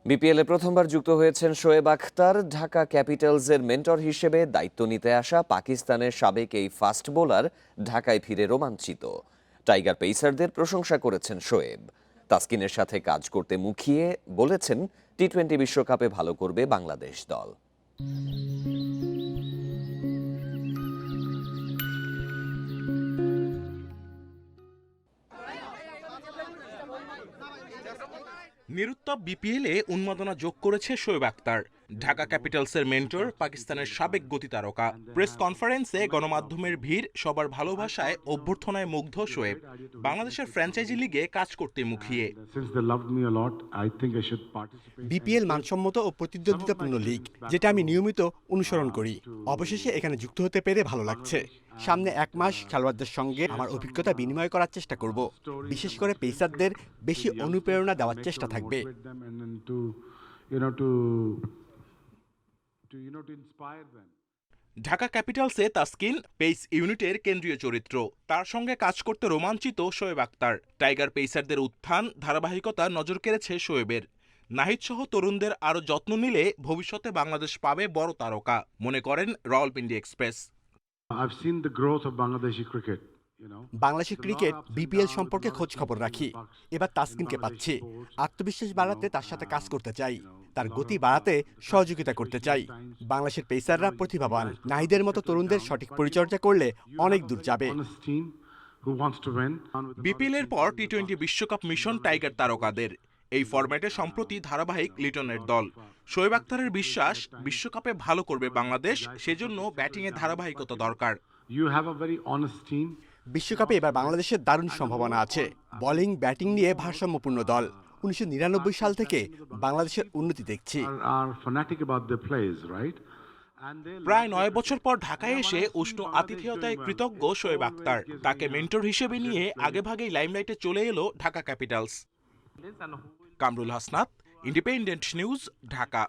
বিপিএলে প্রথমবার যুক্ত হয়েছেন শোয়েব আখতার। ঢাকা ক্যাপিটালসের মেন্টর হিসেবে দায়িত্ব নিতে আসা পাকিস্তানের সাবেক এই ফাস্ট বোলার ঢাকায় ফিরে রোমাঞ্চিত। টাইগার পেসারদের প্রশংসা করেছেন শোয়েব। তাসকিনের সাথে কাজ করতে মুখিয়ে বলেছেন, টি-20 বিশ্বকাপে ভালো করবে বাংলাদেশ দল। নিরুত্তপ বিপিএলে উন্মাদনা যোগ করেছে শোয়েব আখতার। ঢাকা ক্যাপিটালসের মেন্টর, পাকিস্তানের সাবেক গতি তারকা। প্রেস কনফারেন্সে গণমাধ্যমের ভিড়, সবার ভালোবাসায় অভ্যর্থনায় মুগ্ধ শোয়েব। বাংলাদেশের ফ্র্যাঞ্চাইজি লিগে কাজ করতে মুখিয়ে। বিপিএল মানসম্মত ও প্রতিদ্বন্দ্বিতাপূর্ণ লিগ, যেটা আমি নিয়মিত অনুসরণ করি। অবশেষে এখানে যুক্ত হতে পেরে ভালো লাগছে। সামনে 1 মাস খেলোয়াড়দের সঙ্গে আমার অভিজ্ঞতা বিনিময় করার চেষ্টা করব। বিশেষ করে পেসারদের বেশি অনুপ্রেরণা দেওয়ার চেষ্টা থাকবে। ঢাকা ক্যাপিটালসে তাসকিন পেস ইউনিটের কেন্দ্রীয় চরিত্র। তার সঙ্গে কাজ করতে রোমাঞ্চিত শোয়েব আখতার। টাইগার পেসারদের উত্থান, ধারাবাহিকতা নজর কেড়েছে শোয়েবের। নাহিদ সহ তরুণদের আরও যত্ন নিলে ভবিষ্যতে বাংলাদেশ পাবে বড় তারকা, মনে করেন রাওয়ালপিন্ডি এক্সপ্রেস। বাংলাদেশের ক্রিকেট বিপিএল সম্পর্কে খোঁজ খবর রাখি। এবার তাসকিনকে পাচ্ছি। আত্মবিশ্বাস বাড়াতে তার সাথে কাজ করতে চাই। তার গতি বাড়াতে সহযোগিতা করতে চাই। বাংলাদেশের পেসাররা প্রতিভাবান। নাহিদের মতো তরুণদের সঠিক পরিচর্যা করলে অনেক দূর যাবে। বিপিএলের পর টি-20 বিশ্বকাপ মিশন টাইগার তারকাদের। এই ফরম্যাটে সম্প্রতি ধারাবাহিক লিটনের দল। শোয়েব আখতারের বিশ্বাস, বিশ্বকাপে ভালো করবে বাংলাদেশ, সেজন্য ব্যাটিংয়ে ধারাবাহিকতা দরকার। বিশ্বকাপে এবার বাংলাদেশের দারুণ সম্ভাবনা আছে। বোলিং ব্যাটিং নিয়ে ভারসাম্যপূর্ণ দল। 1999 সাল থেকে বাংলাদেশের উন্নতি দেখছি। প্রায় 9 বছর পর ঢাকায় এসে উষ্ণ আতিথেয়তায় কৃতজ্ঞ শোয়েব আখতার। তাকে মেন্টর হিসেবে নিয়ে আগেভাগেই লাইমলাইটে চলে এলো Dhaka Capitals. Kamrul Hasnat, independent news, Dhaka.